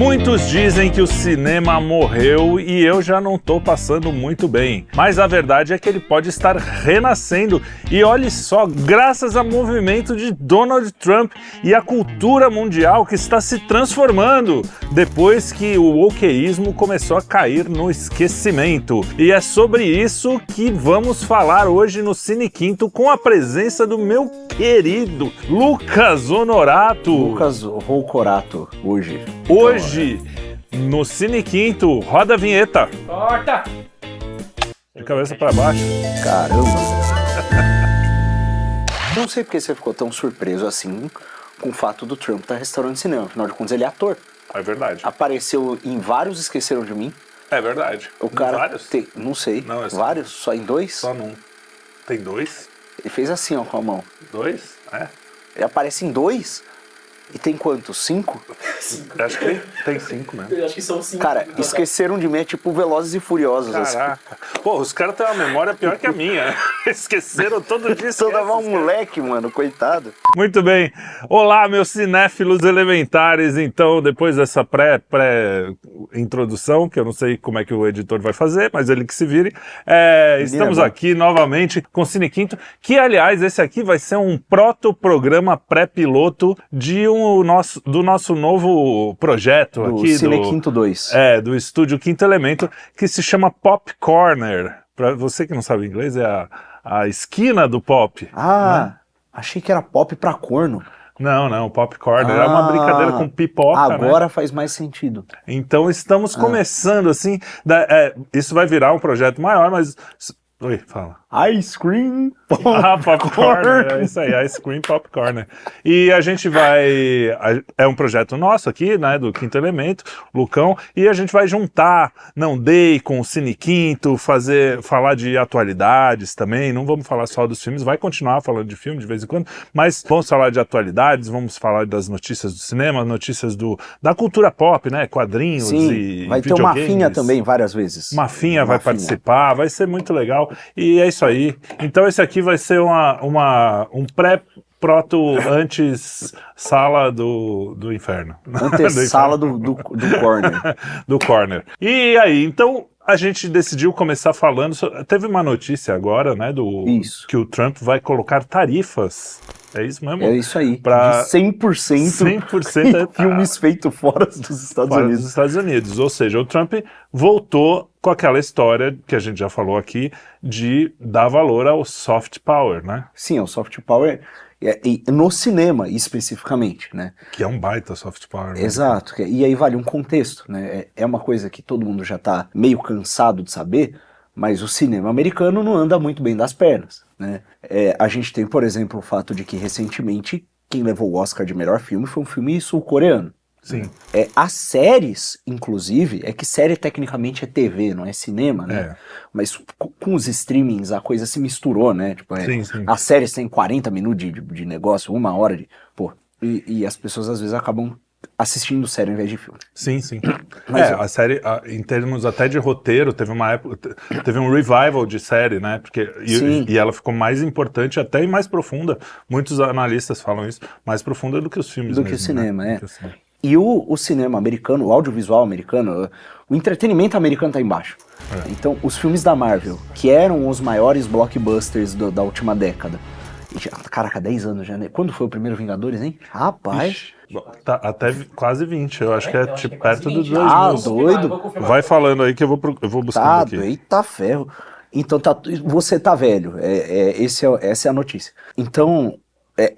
Muitos dizem que o cinema morreu e eu já não tô passando muito bem. Mas a verdade é que ele pode estar renascendo. E olhe só, graças ao movimento de Donald Trump e a cultura mundial que está se transformando depois que o wokeísmo começou a cair no esquecimento. E é sobre isso que vamos falar hoje no Cine Quinto com a presença do meu querido Lucas Honorato. Lucas Roucorato, hoje. Hoje, no Cine Quinto, roda a vinheta. Corta! De cabeça pra baixo. Caramba. Não sei porque você ficou tão surpreso assim com o fato do Trump estar restaurando cinema. Afinal de contas, ele é ator. É verdade. Apareceu em vários Esqueceram de Mim. É verdade. O cara vários? não sei. Não, é só... Vários? Só em dois? Só num. Tem dois? Ele fez assim, ó, com a mão. Dois? É. Ele aparece em dois? E tem quantos? 5? Acho que tem 5 mesmo. Eu acho que são 5. Cara, Esqueceram de Mim é tipo Velozes e Furiosos. Caraca. Assim. Pô, os caras têm uma memória pior que a minha. Esqueceram todo dia. Só dava um moleque, mano, coitado. Muito bem. Olá, meus cinéfilos elementares. Então, depois dessa pré-introdução, que eu não sei como é que o editor vai fazer, mas ele que se vire, estamos aqui novamente com o Cine Quinto, que, aliás, esse aqui vai ser um proto-programa pré-piloto do nosso novo projeto do aqui. Cine Quinto 2. Do estúdio Quinto Elemento, que se chama Pop Corner. Para você que não sabe inglês, é a esquina do pop. Ah, achei que era pop pra corno. Não, Pop Corner é uma brincadeira com pipoca, agora né? Faz mais sentido. Então estamos começando assim, isso vai virar um projeto maior, mas... Oi, fala. Ice Cream Pop Corner, é isso aí, Ice Cream Pop Corner. E a gente vai... É um projeto nosso aqui, né, do Quinto Elemento, Lucão, e a gente vai juntar Não Dei com o Cine Quinto, falar de atualidades também, não vamos falar só dos filmes, vai continuar falando de filme de vez em quando, mas vamos falar de atualidades, vamos falar das notícias do cinema, notícias da cultura pop, né, quadrinhos. Sim, e vai ter o Mafinha também várias vezes. Mafinha vai participar, vai ser muito legal, e é isso aí. Então esse aqui vai ser um pré-proto antes sala do inferno. Antessala do Corner. Do Corner. E aí, então a gente decidiu começar falando, teve uma notícia agora, né, que o Trump vai colocar tarifas. É isso mesmo? É isso aí. Pra de 100% em filmes feitos fora dos Estados Unidos. Dos Estados Unidos. Ou seja, o Trump voltou com aquela história que a gente já falou aqui de dar valor ao soft power, né? Sim, ao soft power no cinema especificamente, né? Que é um baita soft power. Né? Exato. E aí vale um contexto, né? É uma coisa que todo mundo já tá meio cansado de saber, mas o cinema americano não anda muito bem das pernas, né? A gente tem, por exemplo, o fato de que recentemente quem levou o Oscar de melhor filme foi um filme sul-coreano. Sim. As séries, inclusive, que série tecnicamente é TV, não é cinema, né? Mas com os streamings a coisa se misturou, né? Tipo, sim. As séries têm 40 minutos de negócio, 1 hora de... Pô, e as pessoas às vezes acabam assistindo série ao invés de filme. Sim. Mas a série, em termos até de roteiro, teve uma época, teve um revival de série, né? Porque, e ela ficou mais importante até e mais profunda, muitos analistas falam isso, mais profunda do que os filmes do mesmo, que o cinema, né? E o cinema americano, o audiovisual americano, o entretenimento americano tá embaixo. Então, os filmes da Marvel, que eram os maiores blockbusters da última década, caraca, 10 anos já, né? Quando foi o primeiro Vingadores, hein? Rapaz... Tá, até quase 20, eu acho que é tipo perto dos 2000. Ah, doido? Vai falando aí que eu vou buscando aqui. Eita ferro. Então, você tá velho, essa é a notícia. Então...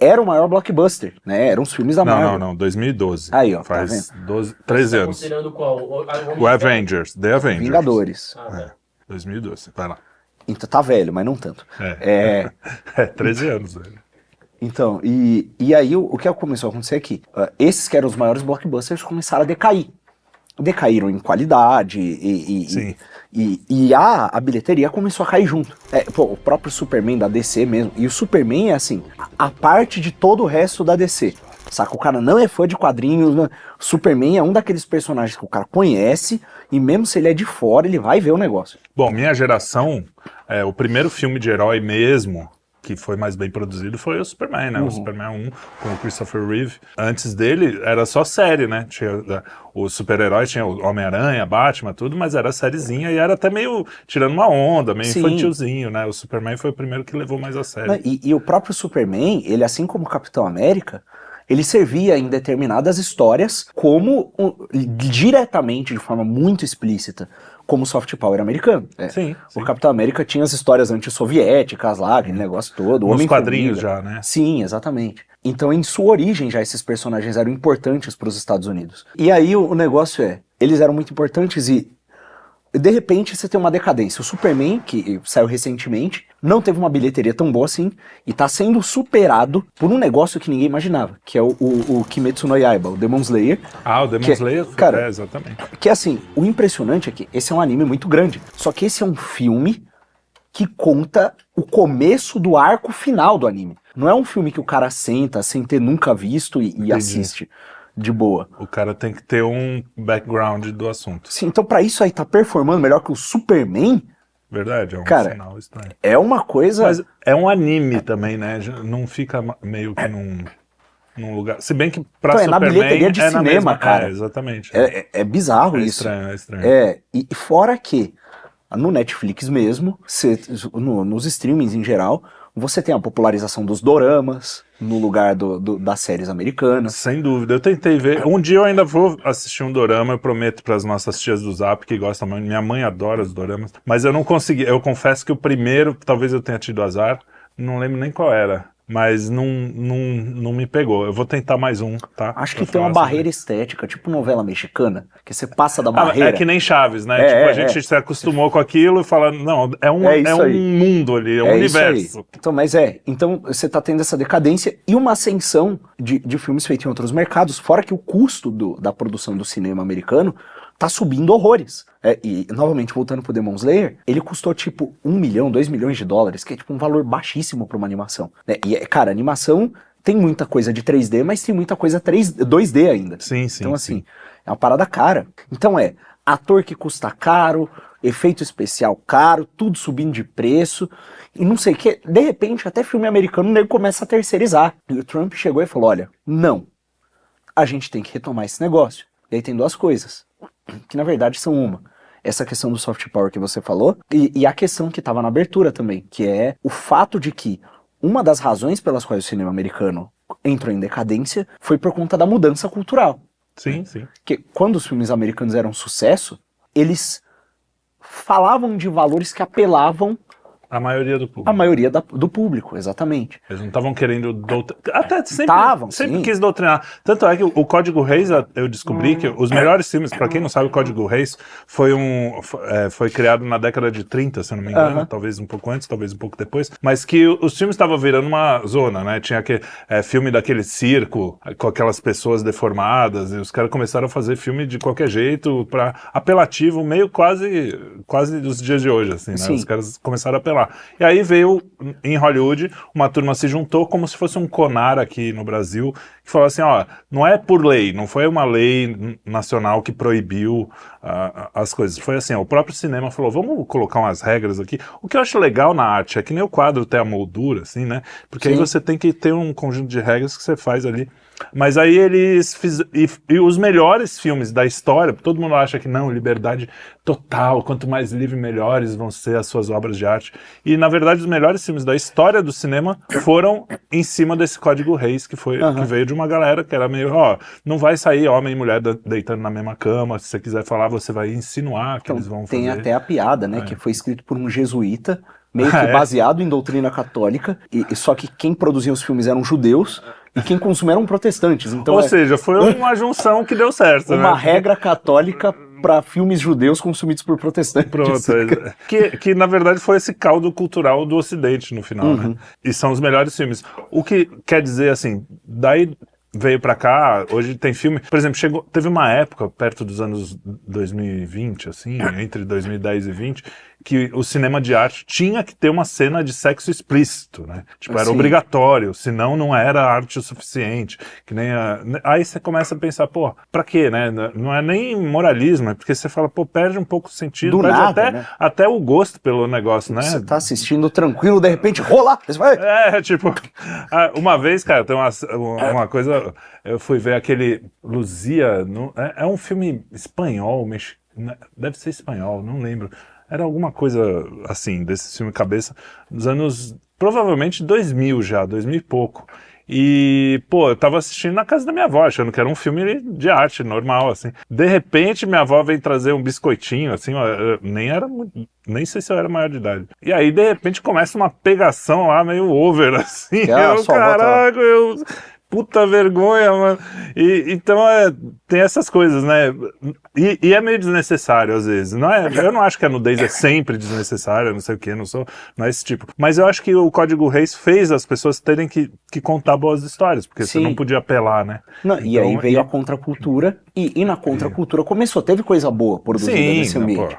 era o maior blockbuster, né? Eram os filmes da Marvel. Não, 2012. Aí, ó, faz 13 anos. Considerando qual? O Avengers, The Avengers. Vingadores. 2012, vai lá. Então tá velho, mas não tanto. 13 anos, velho. Então, e aí o que começou a acontecer é que esses que eram os maiores blockbusters começaram a decair. Decaíram em qualidade e a bilheteria começou a cair junto. O próprio Superman da DC mesmo. E o Superman é assim, a parte de todo o resto da DC. Saca? O cara não é fã de quadrinhos. Né? Superman é um daqueles personagens que o cara conhece e mesmo se ele é de fora, ele vai ver o negócio. Bom, minha geração, o primeiro filme de herói mesmo que foi mais bem produzido foi o Superman, né? O Superman 1 com o Christopher Reeve. Antes dele era só série, né? Tinha o super-herói, tinha o Homem-Aranha, Batman, tudo, mas era sériezinha e era até meio tirando uma onda, meio infantilzinho, né? O Superman foi o primeiro que levou mais a sério. E o próprio Superman, ele assim como o Capitão América, ele servia em determinadas histórias como diretamente, de forma muito explícita, como soft power americano. Sim. O Capitão América tinha as histórias antissoviéticas lá, aquele negócio todo. Nos quadrinhos já, né? Sim, exatamente. Então, em sua origem, já esses personagens eram importantes para os Estados Unidos. E aí o negócio eles eram muito importantes e de repente você tem uma decadência. O Superman, que saiu recentemente, não teve uma bilheteria tão boa assim e tá sendo superado por um negócio que ninguém imaginava, que é o Kimetsu no Yaiba, o Demon Slayer. O Demon Slayer? Cara, exatamente. Que assim, o impressionante é que esse é um anime muito grande, só que esse é um filme que conta o começo do arco final do anime. Não é um filme que o cara senta sem ter nunca visto e assiste de boa. O cara tem que ter um background do assunto. Sim, então pra isso aí tá performando melhor que o Superman. Verdade, é um cara, sinal estranho. É uma coisa... Mas é um anime também, né? Não fica meio que num lugar... Se bem que pra então, Superman... na bilheteria de cinema, cara. Exatamente. É bizarro isso. É estranho. E fora que no Netflix mesmo, nos streamings em geral, você tem a popularização dos doramas no lugar das séries americanas. Sem dúvida. Eu tentei ver. Um dia eu ainda vou assistir um dorama, eu prometo para as nossas tias do Zap, que gostam muito. Minha mãe adora os doramas. Mas eu não consegui. Eu confesso que o primeiro, talvez eu tenha tido azar, não lembro nem qual era. Mas não me pegou. Eu vou tentar mais um, tá? Acho que tem uma barreira estética, tipo novela mexicana, que você passa da barreira. É que nem Chaves, né? A gente se acostumou com aquilo e fala, não, é um mundo ali, é um universo. Então você tá tendo essa decadência e uma ascensão de filmes feitos em outros mercados, fora que o custo da produção do cinema americano tá subindo horrores. E, novamente, voltando pro Demon Slayer, ele custou, tipo, 1 milhão, 2 milhões de dólares, que é, tipo, um valor baixíssimo pra uma animação. Né? E, cara, animação tem muita coisa de 3D, mas tem muita coisa 2D ainda. Sim. Então, assim, é uma parada cara. Então, ator que custa caro, efeito especial caro, tudo subindo de preço, e não sei o que. De repente, até filme americano, o nego começa a terceirizar. E o Trump chegou e falou, olha, não, a gente tem que retomar esse negócio. E aí tem duas coisas, que na verdade são essa questão do soft power que você falou, e a questão que estava na abertura também, que é o fato de que uma das razões pelas quais o cinema americano entrou em decadência foi por conta da mudança cultural. Sim. Que quando os filmes americanos eram sucesso, eles falavam de valores que apelavam a maioria do público. A maioria do público, exatamente. Eles não estavam querendo doutrinar. Até sempre quis doutrinar. Tanto é que o Código Reis, eu descobri que os melhores filmes, pra quem não sabe, o Código Reis foi criado na década de 30, se eu não me engano, talvez um pouco antes, talvez um pouco depois, mas que os filmes estavam virando uma zona, né? Tinha filme daquele circo, com aquelas pessoas deformadas, e os caras começaram a fazer filme de qualquer jeito, apelativo, meio quase dos dias de hoje, assim, né? Sim. Os caras começaram a apelar. E aí veio, em Hollywood, uma turma se juntou como se fosse um CONAR aqui no Brasil, que falou assim, não é por lei, não foi uma lei nacional que proibiu as coisas. Foi assim, o próprio cinema falou, vamos colocar umas regras aqui. O que eu acho legal na arte é que nem o quadro tem a moldura, assim, né? Porque aí você tem que ter um conjunto de regras que você faz ali. Mas aí eles fizeram, e os melhores filmes da história, todo mundo acha que não, liberdade total, quanto mais livre, melhores vão ser as suas obras de arte. E na verdade os melhores filmes da história do cinema foram em cima desse Código Reis, que veio de uma galera que era meio, não vai sair homem e mulher deitando na mesma cama, se você quiser falar você vai insinuar que eles vão fazer. Tem até a piada, né, que foi escrito por um jesuíta, meio que baseado em doutrina católica, só que quem produzia os filmes eram judeus, e quem consumia eram protestantes. Então, ou seja, foi uma junção que deu certo. Uma regra católica para filmes judeus consumidos por protestantes. Pronto, que na verdade foi esse caldo cultural do Ocidente no final, né? E são os melhores filmes. O que quer dizer, assim, daí veio pra cá, hoje tem filme... Por exemplo, teve uma época, perto dos anos 2020, assim, entre 2010 e 20, que o cinema de arte tinha que ter uma cena de sexo explícito, né? Tipo, era obrigatório, senão não era arte o suficiente. Que nem aí você começa a pensar, pô, pra quê, né? Não é nem moralismo, é porque você fala, pô, perde um pouco o sentido, do perde nada, né? até o gosto pelo negócio, né? Você tá assistindo tranquilo, de repente rola! Você vai... Tipo, uma vez, cara, tem uma coisa, eu fui ver aquele Luzia, é um filme espanhol, deve ser espanhol, não lembro. Era alguma coisa assim, desse filme cabeça, dos anos, provavelmente 2000 já, 2000 e pouco. E, pô, eu tava assistindo na casa da minha avó, achando que era um filme de arte normal, assim. De repente, minha avó veio trazer um biscoitinho, assim, nem sei se eu era maior de idade. E aí, de repente, começa uma pegação lá, meio over, assim. Caraca, puta vergonha, mano. Então, tem essas coisas, né? E é meio desnecessário, às vezes. Eu não acho que a nudez é sempre desnecessária, não sei o quê, não é esse tipo. Mas eu acho que o Código Reis fez as pessoas terem que contar boas histórias, porque você não podia apelar, né? Não, então, e aí veio a contracultura, e na contracultura teve coisa boa produzida nesse ambiente.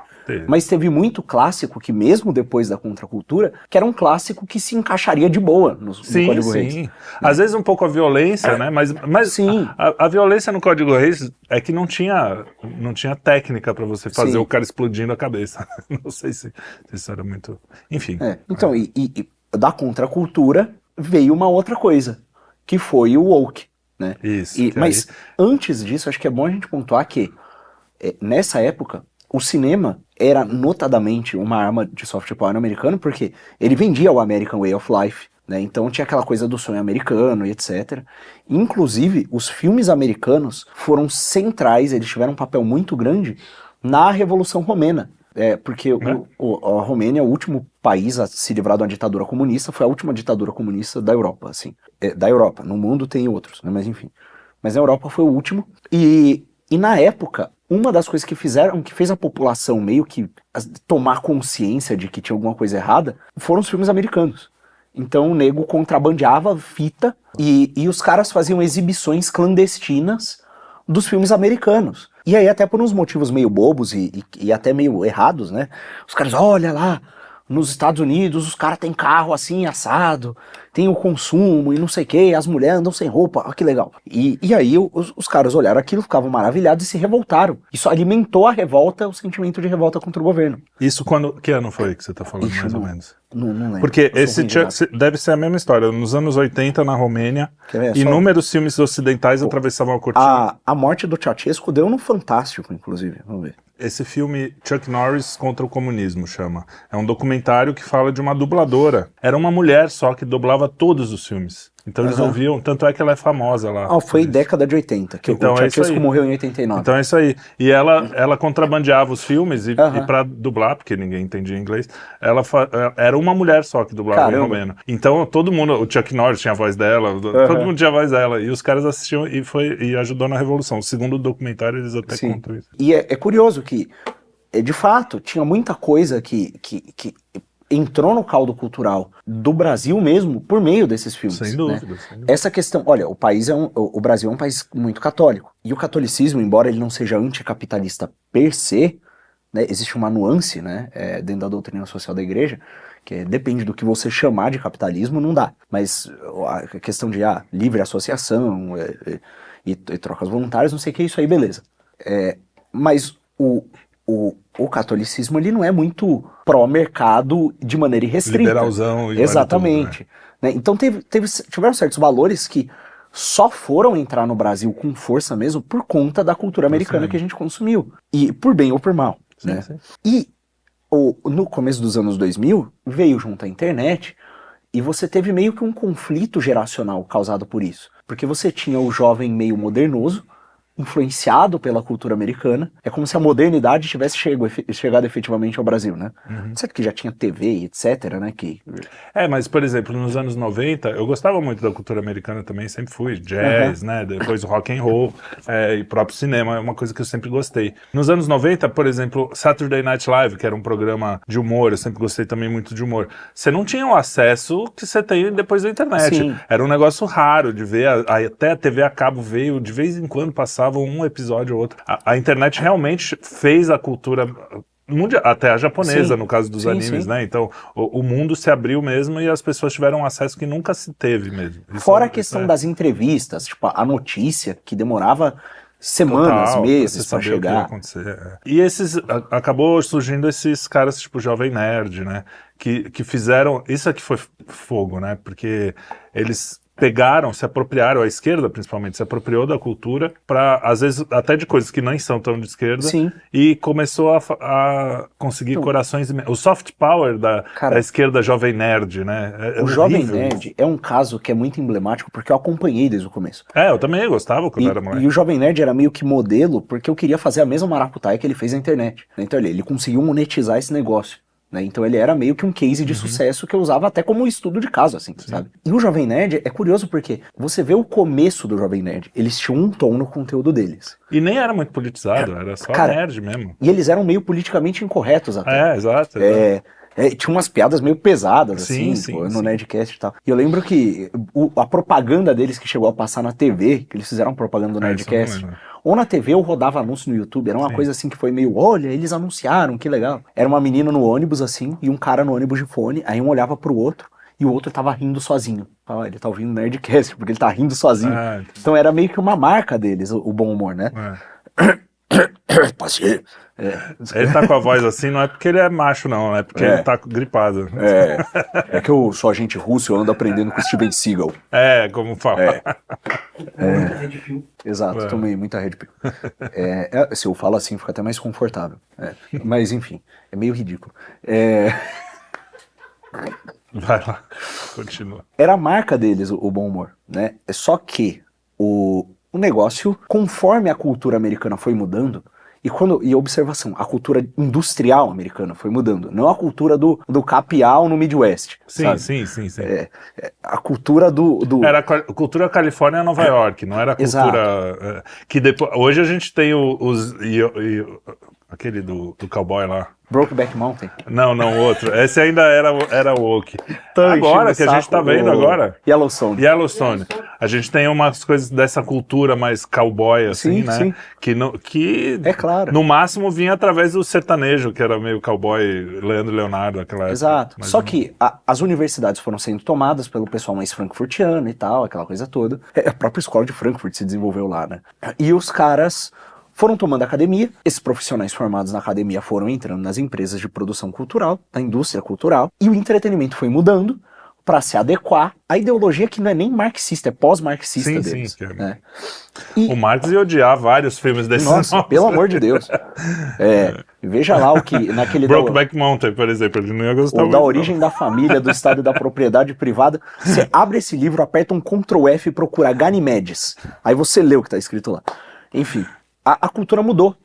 Mas teve muito clássico que, mesmo depois da contracultura, que era um clássico que se encaixaria de boa no Código Reis. Sim. Às vezes um pouco a violência, né? Mas sim. A violência no Código Reis é que não tinha técnica pra você fazer o cara explodindo a cabeça. Não sei se isso era muito... Enfim. Então, e da contracultura veio uma outra coisa, que foi o woke, né? Isso. Mas antes disso, acho que é bom a gente pontuar que, nessa época, o cinema era notadamente uma arma de soft power americano, porque ele vendia o American Way of Life, né? Então tinha aquela coisa do sonho americano e etc. Inclusive, os filmes americanos foram centrais, eles tiveram um papel muito grande na Revolução Romena. Porque a Romênia é o último país a se livrar de uma ditadura comunista, foi a última ditadura comunista da Europa, assim. Da Europa, no mundo tem outros, né? Mas enfim. Mas na Europa foi o último, e na época, uma das coisas que fez a população meio que tomar consciência de que tinha alguma coisa errada, foram os filmes americanos. Então o nego contrabandeava fita e os caras faziam exibições clandestinas dos filmes americanos. E aí até por uns motivos meio bobos e até meio errados, né? Os caras, olha lá, nos Estados Unidos os caras têm carro assim, assado, tem o consumo e não sei o que, as mulheres andam sem roupa, ó, que legal. E aí os caras olharam aquilo, ficavam maravilhados e se revoltaram. Isso alimentou a revolta, o sentimento de revolta contra o governo. Isso que ano foi que você tá falando, mais ou menos? Não lembro. Porque deve ser a mesma história. Nos anos 80, na Romênia, inúmeros filmes ocidentais atravessavam a cortina. A morte do Ceausescu deu no Fantástico, inclusive. Vamos ver. Esse filme, Chuck Norris contra o Comunismo, chama. É um documentário que fala de uma dubladora. Era uma mulher só que dublava todos os filmes. Então eles ouviam, tanto é que ela é famosa lá. Foi década de 80, que então, o Ceausescu morreu em 89. Então é isso aí. E ela contrabandeava os filmes e pra dublar, porque ninguém entendia inglês, ela era uma mulher só que dublava em romeno. Então todo mundo, o Chuck Norris tinha a voz dela, todo mundo tinha a voz dela. E os caras assistiam e ajudou na Revolução. Segundo o documentário, eles até contam isso. E é curioso que, de fato, tinha muita coisa que entrou no caldo cultural do Brasil mesmo por meio desses filmes. Sem dúvida, né? Sem dúvida. Essa questão, olha, o Brasil é um país muito católico. E o catolicismo, embora ele não seja anticapitalista per se, né, existe uma nuance, né, dentro da doutrina social da igreja, que depende do que você chamar de capitalismo, não dá. Mas a questão de livre associação e trocas voluntárias, não sei o que, isso aí, beleza. Mas o catolicismo, ele não é muito pró-mercado de maneira irrestrita. Liberalzão. Exatamente. Tudo, né? Então tiveram certos valores que só foram entrar no Brasil com força mesmo por conta da cultura americana que a gente consumiu. E por bem ou por mal. Sim, né? Sim. E no começo dos anos 2000, veio junto a internet e você teve meio que um conflito geracional causado por isso. Porque você tinha o jovem meio modernoso, influenciado pela cultura americana. É como se a modernidade tivesse chegado efetivamente ao Brasil, né? Certo que já tinha TV e etc, né? Mas, por exemplo, nos anos 90, eu gostava muito da cultura americana também, sempre fui. Jazz, né? Depois o rock and roll e próprio cinema, é uma coisa que eu sempre gostei. Nos anos 90, por exemplo, Saturday Night Live, que era um programa de humor, eu sempre gostei também muito de humor. Você não tinha o acesso que você tem depois da internet. Sim. Era um negócio raro de ver, até a TV a cabo veio, de vez em quando passava um episódio ou outro. A internet realmente fez a cultura mundial, até a japonesa, no caso dos animes, né? Então, o mundo se abriu mesmo e as pessoas tiveram um acesso que nunca se teve mesmo. Fora a questão das entrevistas, tipo, a notícia que demorava semanas, meses pra chegar. E acabou surgindo esses caras tipo Jovem Nerd, né? Que fizeram, isso aqui foi fogo, né? Porque eles se apropriaram, a esquerda principalmente, se apropriou da cultura para, às vezes, até de coisas que nem são tão de esquerda, e começou a conseguir corações. O soft power da esquerda Jovem Nerd, né? O Jovem Nerd é um caso que é muito emblemático, porque eu acompanhei desde o começo. Eu também gostava quando era moleque. E o Jovem Nerd era meio que modelo, porque eu queria fazer a mesma maracutaia que ele fez na internet. Então ele conseguiu monetizar esse negócio. Então ele era meio que um case de sucesso que eu usava até como estudo de caso, assim, sabe? E o Jovem Nerd é curioso porque você vê o começo do Jovem Nerd, eles tinham um tom no conteúdo deles. E nem era muito politizado, era só nerd mesmo. E eles eram meio politicamente incorretos até. Exato. Tinha umas piadas meio pesadas, assim, no Nerdcast e tal. E eu lembro que a propaganda deles que chegou a passar na TV, que eles fizeram propaganda do Nerdcast, ou na TV ou rodava anúncio no YouTube, era uma coisa assim que foi meio, olha, eles anunciaram, que legal. Era uma menina no ônibus, assim, e um cara no ônibus de fone, aí um olhava pro outro, e o outro tava rindo sozinho. Ele tá ouvindo Nerdcast, porque ele tá rindo sozinho. Então era meio que uma marca deles, o bom humor, né? Ele tá com a voz assim, não é porque ele é macho, não, é porque ele tá gripado. É que eu sou agente russo, eu ando aprendendo com o Steven Seagal. Como fala. Muita Red Pill. Exato, tomei muita Red Pill. Se eu falo assim, fica até mais confortável. Mas enfim, é meio ridículo. Vai lá, continua. Era a marca deles, o bom humor, né? Só que o negócio, conforme a cultura americana foi mudando, e observação, a cultura industrial americana foi mudando, não a cultura do capial no Midwest. Sim. A cultura do... Era a cultura Califórnia Nova York, não era a cultura... que depois, hoje a gente tem aquele do cowboy lá. Brokeback Mountain. Não, outro. Esse ainda era woke. Agora, que a gente tá vendo agora. Yellowstone. A gente tem umas coisas dessa cultura mais cowboy, assim, né? Sim. Que é claro. No máximo vinha através do sertanejo, que era meio cowboy, Leandro e Leonardo, aquela época. Exato. Só que as universidades foram sendo tomadas pelo pessoal mais frankfurtiano e tal, aquela coisa toda. A própria escola de Frankfurt se desenvolveu lá, né? E os caras foram tomando academia, esses profissionais formados na academia foram entrando nas empresas de produção cultural, na indústria cultural, e o entretenimento foi mudando para se adequar à ideologia que não é nem marxista, é pós-marxista deles. Né? O Marx ia odiar vários filmes desses. Nossa, pelo amor de Deus. Veja lá o que naquele... Brokeback Mountain, por exemplo, ele não ia gostar muito. Da origem da família, do estado e da propriedade privada. Você abre esse livro, aperta um Ctrl F e procura Ganymedes. Aí você lê o que está escrito lá. Enfim, a cultura mudou.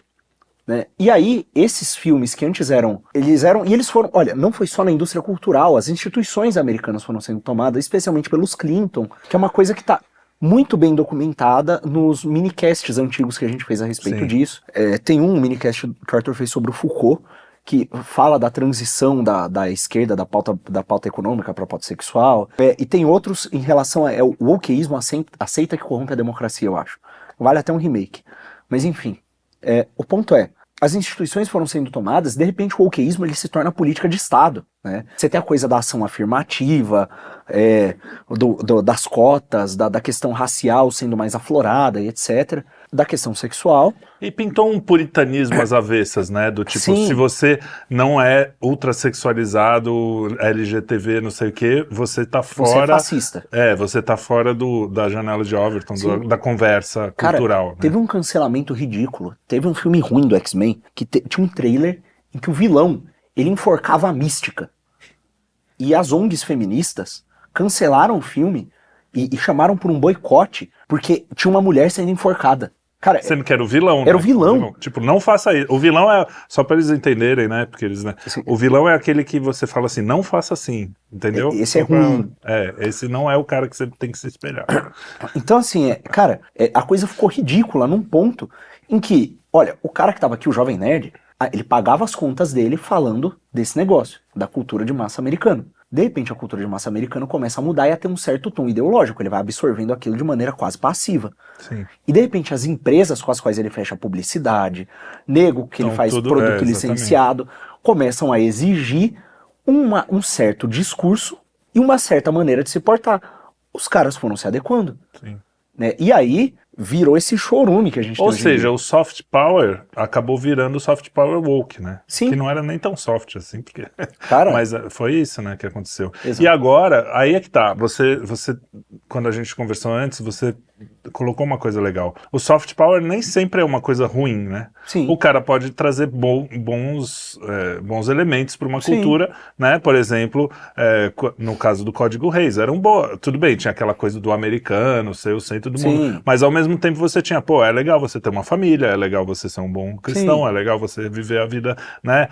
Né? E aí, esses filmes que antes eles foram, olha, não foi só na indústria cultural, as instituições americanas foram sendo tomadas, especialmente pelos Clinton, que é uma coisa que está muito bem documentada nos minicasts antigos que a gente fez a respeito disso. Tem um minicast que o Arthur fez sobre o Foucault, que fala da transição da esquerda, da pauta econômica para a pauta sexual, e tem outros em relação ao wokeísmo, a seita que corrompe a democracia, eu acho. Vale até um remake. Mas enfim, o ponto é, as instituições foram sendo tomadas, de repente o wokeísmo ele se torna política de Estado. Né? Você tem a coisa da ação afirmativa, das cotas, da questão racial sendo mais aflorada e etc., da questão sexual. E pintou um puritanismo às avessas, né? Do tipo, se você não é ultrassexualizado, LGTV, não sei o quê, você tá fora... Você é fascista. Você tá fora da janela de Overton, da conversa cultural. Cara, teve um cancelamento ridículo. Teve um filme ruim do X-Men, que tinha um trailer em que o vilão, ele enforcava a mística. E as ONGs feministas cancelaram o filme e chamaram por um boicote, porque tinha uma mulher sendo enforcada. Cara, sendo que era o vilão, era o vilão. Tipo, não faça isso. O vilão é, só pra eles entenderem, né? Porque eles, né? Assim, o vilão é aquele que você fala assim, não faça assim, entendeu? esse é ruim. Esse não é o cara que você tem que se espelhar. Então, assim, cara, a coisa ficou ridícula num ponto em que, olha, o cara que tava aqui, o Jovem Nerd, ele pagava as contas dele falando desse negócio, da cultura de massa americana. De repente, a cultura de massa americana começa a mudar e a ter um certo tom ideológico. Ele vai absorvendo aquilo de maneira quase passiva. Sim. E, de repente, as empresas com as quais ele fecha publicidade, nego que ele faz produto licenciado, começam a exigir um certo discurso e uma certa maneira de se portar. Os caras foram se adequando. Sim. Né? E aí virou esse chorume que a gente tem Ou hoje em seja, dia. o soft power acabou virando o soft power woke, né? Sim. Que não era nem tão soft assim, porque... Cara, mas foi isso, né, que aconteceu. Exato. E agora, aí é que tá, você, quando a gente conversou antes, você colocou uma coisa legal. O soft power nem sempre é uma coisa ruim, né? Sim. O cara pode trazer bons elementos para uma Sim. cultura, né? Por exemplo, no caso do Código Reis, era tudo bem, tinha aquela coisa do americano, ser o centro do mundo, mas ao mesmo tempo você tinha, é legal você ter uma família, é legal você ser um bom cristão, é legal você viver a vida, né?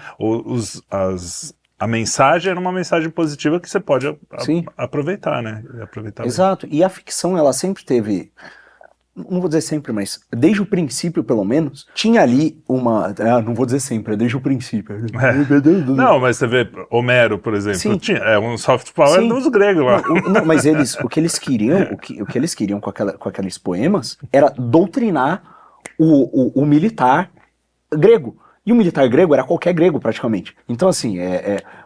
A mensagem era uma mensagem positiva que você pode aproveitar, né? Exato. E a ficção, ela sempre teve, não vou dizer sempre, mas desde o princípio, pelo menos, tinha ali uma... não vou dizer sempre, é desde o princípio. Não, mas você vê Homero, por exemplo, tinha um soft power dos gregos lá. Não, mas o que eles queriam, o que eles queriam com aqueles poemas era doutrinar o militar grego. E o militar grego era qualquer grego, praticamente. Então, assim,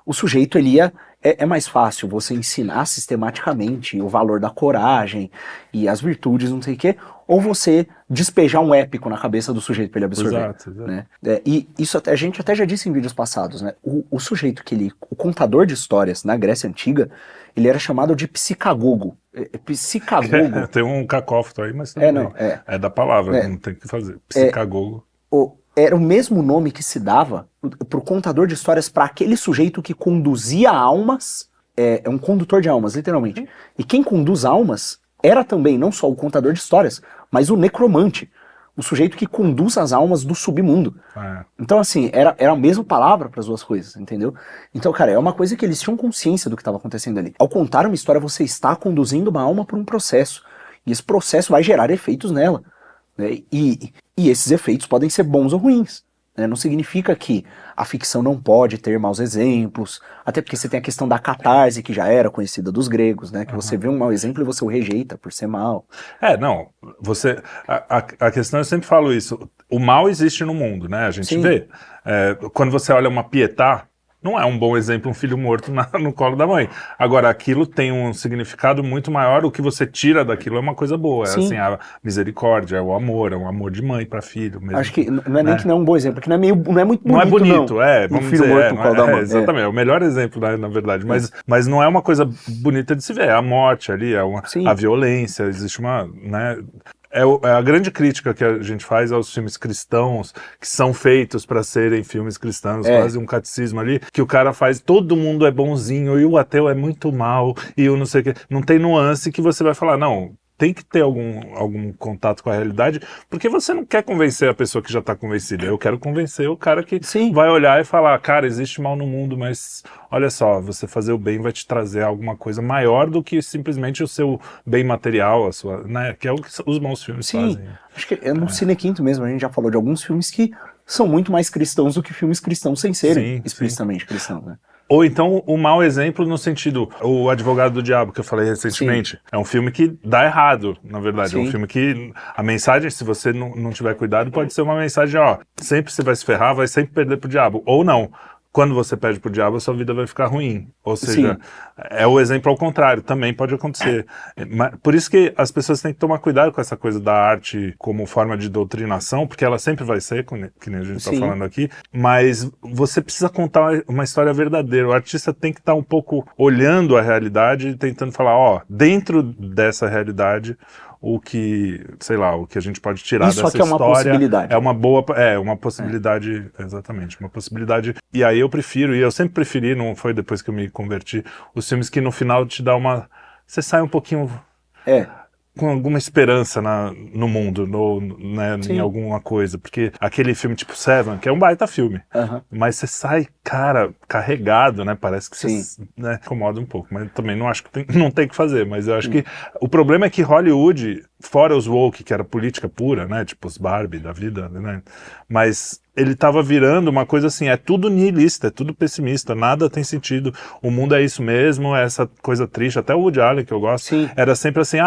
o sujeito, ele ia... É mais fácil você ensinar sistematicamente o valor da coragem e as virtudes, não sei o quê, ou você despejar um épico na cabeça do sujeito para ele absorver. Exato. Né? E isso a gente até já disse em vídeos passados, né? O sujeito o contador de histórias na Grécia Antiga, ele era chamado de psicagogo. Psicagogo. Tem um cacófato aí, mas também é da palavra, não tem o que fazer. Psicagogo. Era o mesmo nome que se dava pro contador de histórias para aquele sujeito que conduzia almas, é um condutor de almas, literalmente. E quem conduz almas era também não só o contador de histórias, mas o necromante, o sujeito que conduz as almas do submundo. Então, assim, era a mesma palavra para as duas coisas, entendeu? Então, cara, é uma coisa que eles tinham consciência do que estava acontecendo ali. Ao contar uma história, você está conduzindo uma alma por um processo, e esse processo vai gerar efeitos nela. Né? E esses efeitos podem ser bons ou ruins. Né? Não significa que a ficção não pode ter maus exemplos, até porque você tem a questão da catarse, que já era conhecida dos gregos, né? Que você vê um mau exemplo e você o rejeita por ser mal. A questão, eu sempre falo isso, o mal existe no mundo, né? A gente vê. Quando você olha uma Pietà, não é um bom exemplo um filho morto no colo da mãe. Agora, aquilo tem um significado muito maior, o que você tira daquilo é uma coisa boa. É assim, a misericórdia, é um amor de mãe para filho. Mesmo, acho que não é nem que não é um bom exemplo, é que não é muito bonito. Não é bonito, vamos filho dizer. Morto no colo da mãe. Exatamente, é o melhor exemplo, na verdade. Mas não é uma coisa bonita de se ver. É a morte ali, a violência, existe uma... Né, é a grande crítica que a gente faz aos filmes cristãos, que são feitos para serem filmes cristãos, quase um catecismo ali, que o cara faz, todo mundo é bonzinho, e o ateu é muito mal, e o não sei o que. Não tem nuance que você vai falar, não, tem que ter algum contato com a realidade, porque você não quer convencer a pessoa que já está convencida. Eu quero convencer o cara que vai olhar e falar, cara, existe mal no mundo, mas olha só, você fazer o bem vai te trazer alguma coisa maior do que simplesmente o seu bem material, a sua, né, que é o que os bons filmes fazem. Acho que no Cine Quinto mesmo, a gente já falou de alguns filmes que são muito mais cristãos do que filmes cristãos sem serem explicitamente cristãos, né? Ou então, o mau exemplo no sentido, o Advogado do Diabo, que eu falei recentemente, é um filme que dá errado, na verdade. É um filme que a mensagem, se você não tiver cuidado, pode ser uma mensagem, sempre você vai se ferrar, vai sempre perder pro diabo. Ou não. Quando você perde pro diabo, a sua vida vai ficar ruim. Ou seja, é o exemplo ao contrário, também pode acontecer. Por isso que as pessoas têm que tomar cuidado com essa coisa da arte como forma de doutrinação, porque ela sempre vai ser, que nem a gente está falando aqui, mas você precisa contar uma história verdadeira. O artista tem que estar um pouco olhando a realidade e tentando falar, dentro dessa realidade, o que a gente pode tirar dessa história. Isso aqui é uma possibilidade. Uma possibilidade, exatamente, uma possibilidade. E aí eu sempre preferi, não foi depois que eu me converti, os filmes que no final te dá você sai um pouquinho... com alguma esperança no mundo, né, em Sim. alguma coisa. Porque aquele filme tipo Seven, que é um baita filme, mas você sai, cara, carregado, né? Parece que Sim. você, né, incomoda um pouco. Mas também não acho que não tem que fazer. Mas eu acho que o problema é que Hollywood, fora os woke, que era política pura, né? Tipo os Barbie da vida, né? Mas ele tava virando uma coisa assim, é tudo nihilista, é tudo pessimista, nada tem sentido, o mundo é isso mesmo, é essa coisa triste. Até o Woody Allen, que eu gosto, Sim. era sempre assim,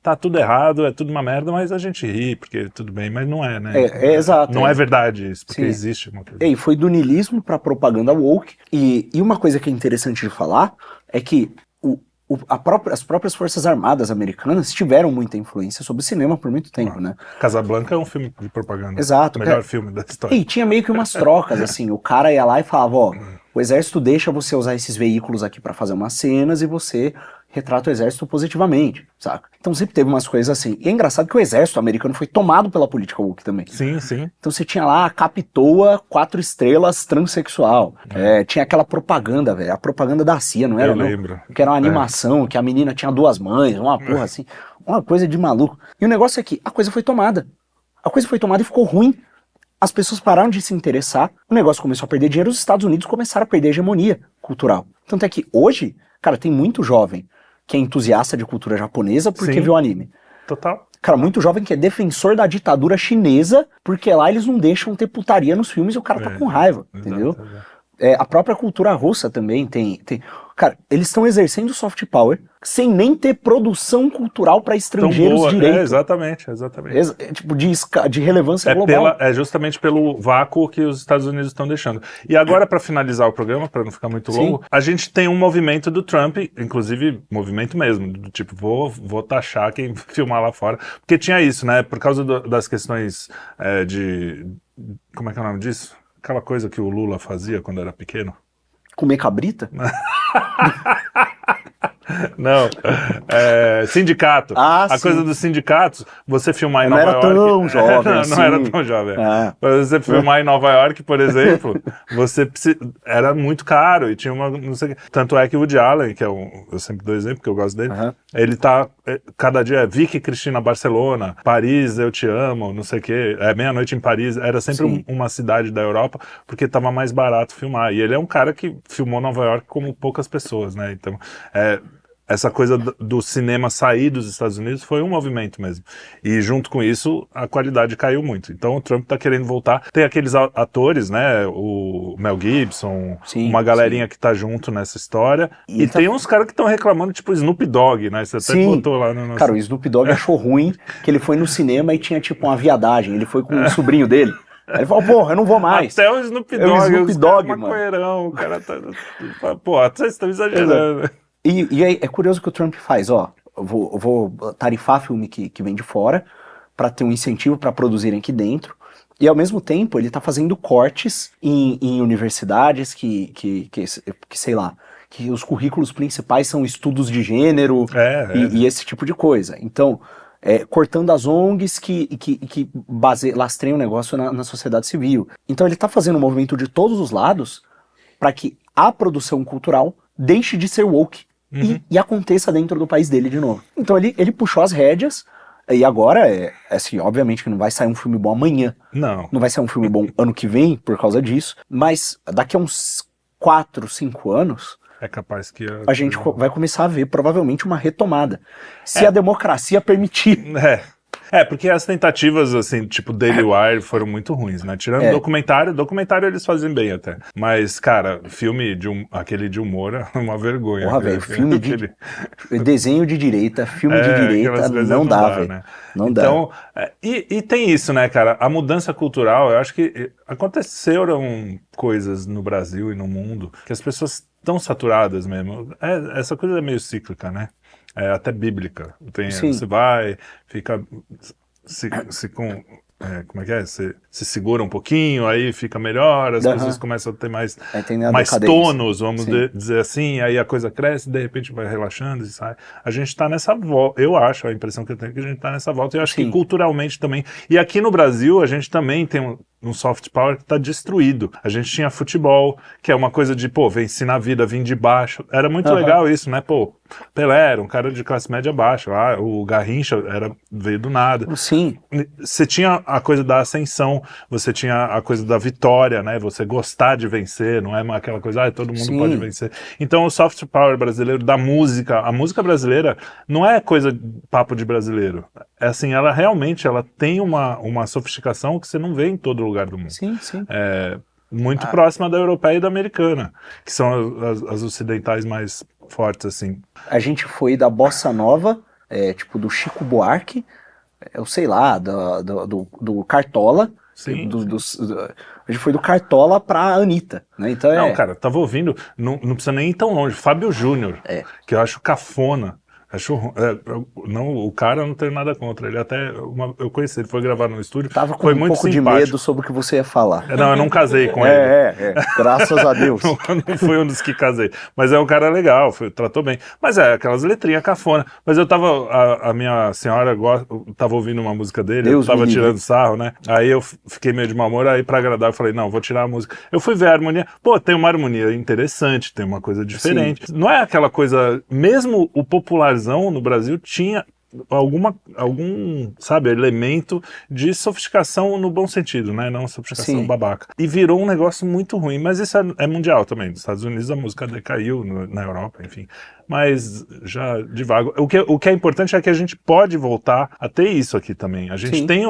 tá tudo errado, é tudo uma merda, mas a gente ri, porque tudo bem, mas não é, né? Exato. Não é verdade isso, porque Sim. existe uma coisa. E foi do niilismo pra propaganda woke, e uma coisa que é interessante de falar é que as próprias Forças Armadas americanas tiveram muita influência sobre o cinema por muito tempo, né? Casablanca é um filme de propaganda. Exato. O melhor filme da história. E tinha meio que umas trocas, assim, o cara ia lá e falava, ó, o exército deixa você usar esses veículos aqui pra fazer umas cenas e você retrata o exército positivamente, saca? Então sempre teve umas coisas assim. E é engraçado que o exército americano foi tomado pela política woke também. Sim, sim. Então você tinha lá a Capitoa 4 estrelas transexual. Tinha aquela propaganda, velho. A propaganda da CIA, não era? Eu lembro. Que era uma animação, que a menina tinha 2 mães, uma porra assim. Uma coisa de maluco. E o negócio é que a coisa foi tomada. A coisa foi tomada e ficou ruim. As pessoas pararam de se interessar, o negócio começou a perder dinheiro, os Estados Unidos começaram a perder a hegemonia cultural. Tanto é que hoje, cara, tem muito jovem que é entusiasta de cultura japonesa porque Sim. viu anime. Total. Cara, muito jovem que é defensor da ditadura chinesa, porque lá eles não deixam ter putaria nos filmes e o cara tá com raiva, entendeu? Exato. A própria cultura russa também tem... Cara, eles estão exercendo soft power sem nem ter produção cultural para estrangeiros direito. Exatamente. Tipo, de relevância global. É justamente pelo vácuo que os Estados Unidos estão deixando. E agora, para finalizar o programa, para não ficar muito longo, a gente tem um movimento do Trump, inclusive movimento mesmo, do tipo, vou taxar quem filmar lá fora. Porque tinha isso, né? Por causa das questões como é que é o nome disso? Aquela coisa que o Lula fazia quando era pequeno. Comer cabrita? Não, sindicato. A coisa dos sindicatos, você filmar em Nova York... Não era tão jovem assim. Não era tão jovem. Você filmar em Nova York, por exemplo, era muito caro e tinha uma... Não sei, tanto é que o Woody Allen, que eu sempre dou exemplo, porque eu gosto dele, ele tá... Cada dia Vicky Cristina Barcelona, Paris, eu te amo, não sei o quê, Meia-Noite em Paris, era sempre uma cidade da Europa, porque tava mais barato filmar. E ele é um cara que filmou Nova York como poucas pessoas, né? Então, essa coisa do cinema sair dos Estados Unidos foi um movimento mesmo. E junto com isso, a qualidade caiu muito. Então o Trump tá querendo voltar. Tem aqueles atores, né? O Mel Gibson, uma galerinha que tá junto nessa história. E tem uns caras que estão reclamando, tipo Snoop Dogg, né? Você até botou lá no nosso... Cara, o Snoop Dogg achou ruim que ele foi no cinema e tinha tipo uma viadagem. Ele foi com o sobrinho dele. Aí ele falou, porra, eu não vou mais. Até o Snoop Dogg, o Snoop Dogg, mano. O cara tá... Pô, vocês estão exagerando. E aí, é curioso que o Trump faz, ó, eu vou tarifar filme que vem de fora, para ter um incentivo para produzirem aqui dentro, e ao mesmo tempo ele tá fazendo cortes em universidades que sei lá, que os currículos principais são estudos de gênero e esse tipo de coisa. Então, cortando as ONGs que lastreiam o negócio na sociedade civil. Então ele tá fazendo um movimento de todos os lados para que a produção cultural deixe de ser woke. E aconteça dentro do país dele de novo. Então ele puxou as rédeas, e agora, assim, obviamente que não vai sair um filme bom amanhã. Não vai sair um filme bom ano que vem, por causa disso, mas daqui a uns 4, 5 anos, é capaz que a gente vai começar a ver, provavelmente, uma retomada. Se a democracia permitir. Porque as tentativas, assim, tipo Daily Wire foram muito ruins, né? Tirando documentário eles fazem bem até. Mas, cara, filme aquele de humor é uma vergonha. Porra, velho, filme de... desenho de direita, filme de direita, não dá, velho. Né? Não dá. Então, e tem isso, né, cara? A mudança cultural, eu acho que aconteceram coisas no Brasil e no mundo que as pessoas estão saturadas mesmo. Essa coisa é meio cíclica, né? Até bíblica. Você vai, fica como é que é? Você se segura um pouquinho, aí fica melhor, as pessoas começam a ter mais tônus, vamos dizer assim, aí a coisa cresce, de repente vai relaxando e sai. A gente tá nessa volta, eu acho, a impressão que eu tenho é que a gente tá nessa volta, e eu acho que culturalmente também. E aqui no Brasil, a gente também um soft power que tá destruído. A gente tinha futebol, que é uma coisa de, pô, venci na vida, vim de baixo. Era muito legal isso, né? Pô, Pelé era um cara de classe média baixa, o Garrincha veio do nada. Sim. Você tinha a coisa da ascensão, você tinha a coisa da vitória, né? Você gostar de vencer, não é aquela coisa, todo mundo Sim. pode vencer. Então o soft power brasileiro da música, a música brasileira não é coisa papo de brasileiro. É assim, ela realmente tem uma sofisticação que você não vê em todo lugar do mundo. Sim, sim. Muito próxima da europeia e da americana, que são as ocidentais mais fortes, assim. A gente foi da bossa nova, tipo do Chico Buarque, eu sei lá, do Cartola. Sim. A gente foi do Cartola pra Anitta, né? Então Não, cara, tava ouvindo, não precisa nem ir tão longe, Fábio Júnior, que eu acho cafona. Não, o cara não tem nada contra. Ele até. Eu conheci, ele foi gravar no estúdio. Tava com foi um muito pouco simpático. de medo sobre o que você ia falar. Não, eu não casei com ele. Graças a Deus. Não fui um dos que casei. Mas é um cara legal, tratou bem. Mas aquelas letrinhas cafona. Mas eu tava. A minha senhora tava ouvindo uma música dele, eu tava tirando sarro, né? Aí eu fiquei meio de mau humor, aí pra agradar eu falei, não, vou tirar a música. Eu fui ver a harmonia. Pô, tem uma harmonia interessante, tem uma coisa diferente. Sim. Não é aquela coisa. Mesmo o popular no Brasil tinha algum, sabe, elemento de sofisticação no bom sentido, né? Não sofisticação babaca. E virou um negócio muito ruim, mas isso é mundial também. Nos Estados Unidos a música decaiu, na Europa, enfim. Mas já devagar. O que é importante é que a gente pode voltar a ter isso aqui também. A gente tem...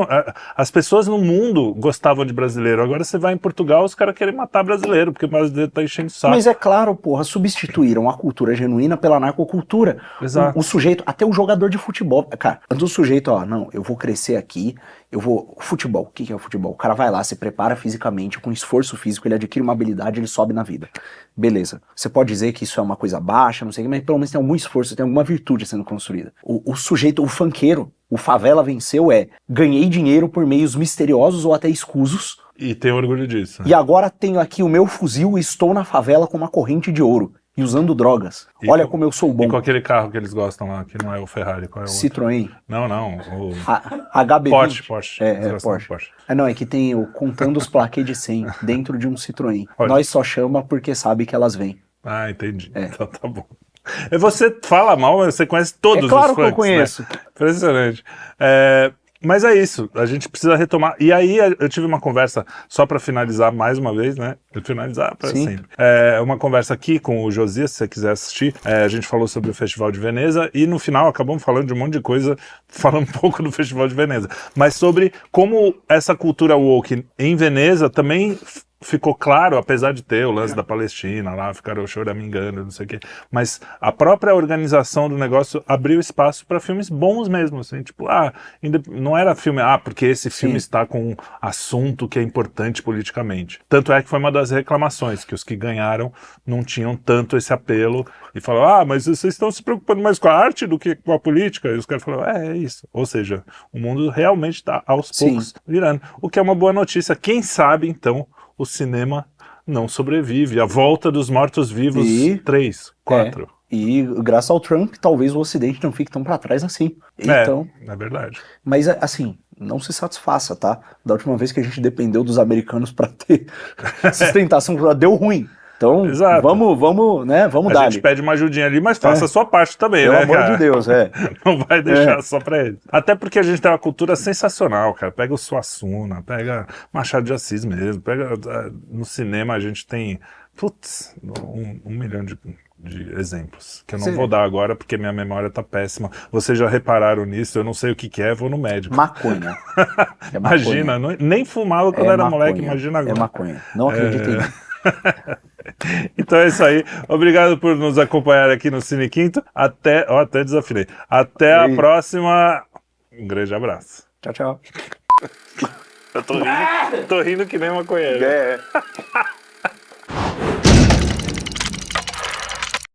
As pessoas no mundo gostavam de brasileiro. Agora você vai em Portugal, os caras querem matar brasileiro, porque o brasileiro tá enchendo o saco. Mas é claro, porra, substituíram a cultura genuína pela narcocultura. Exato. O sujeito, até o jogador de futebol, cara, antes o sujeito, não, eu vou crescer aqui, futebol, o que é o futebol? O cara vai lá, se prepara fisicamente, com esforço físico, ele adquire uma habilidade, ele sobe na vida. Beleza. Você pode dizer que isso é uma coisa baixa, não sei o que, mas pelo menos tem algum esforço, tem alguma virtude sendo construída. O sujeito, o funkeiro, o favela venceu ganhei dinheiro por meios misteriosos ou até escusos. E tenho orgulho disso. E agora tenho aqui o meu fuzil e estou na favela com uma corrente de ouro. E usando drogas. Olha como eu sou bom. E com aquele carro que eles gostam lá, que não é o Ferrari, qual é o Citroën. Não, o... HB20. Porsche. Porsche. Não, é que tem o contando os plaquês de 100 dentro de um Citroën. Olha. Nós só chama porque sabe que elas vêm. Ah, entendi. Então tá bom. Você fala mal, você conhece todos os claro funks, que eu conheço. Né? Impressionante. Mas é isso, a gente precisa retomar. E aí eu tive uma conversa, só para finalizar mais uma vez, né? Finalizar para sempre. Uma conversa aqui com o Josias, se você quiser assistir. A gente falou sobre o Festival de Veneza e no final acabamos falando de um monte de coisa, falando um pouco do Festival de Veneza. Mas sobre como essa cultura woke em Veneza também ficou claro, apesar de ter o lance da Palestina lá, ficaram choramingando, não sei o quê, mas a própria organização do negócio abriu espaço para filmes bons mesmo, assim, tipo, não era filme, porque esse filme está com um assunto que é importante politicamente. Tanto é que foi uma das reclamações, que os que ganharam não tinham tanto esse apelo, e falaram, mas vocês estão se preocupando mais com a arte do que com a política, e os caras falaram, é isso. Ou seja, o mundo realmente está aos poucos virando, o que é uma boa notícia. Quem sabe, então, o cinema não sobrevive. A volta dos mortos-vivos 3, 4. E graças ao Trump, talvez o Ocidente não fique tão pra trás assim. Então, é verdade. Mas assim, não se satisfaça, tá? Da última vez que a gente dependeu dos americanos pra ter sustentação, deu ruim. Então, vamos dar. A gente pede uma ajudinha ali, mas faça a sua parte também, né, cara? Pelo amor de Deus, Não vai deixar só pra ele. Até porque a gente tem uma cultura sensacional, cara. Pega o Suassuna, pega Machado de Assis mesmo, no cinema a gente tem, um milhão de exemplos, que eu não vou dar agora porque minha memória tá péssima. Vocês já repararam nisso, eu não sei o que é, vou no médico. Maconha. Imagina, nem fumava quando era moleque, imagina agora. É maconha, não acreditem. Então é isso aí. Obrigado por nos acompanhar aqui no Cine Quinto. Até desafinei. Até a próxima. Um grande abraço. Tchau, tchau. Eu tô rindo que nem maconheiro.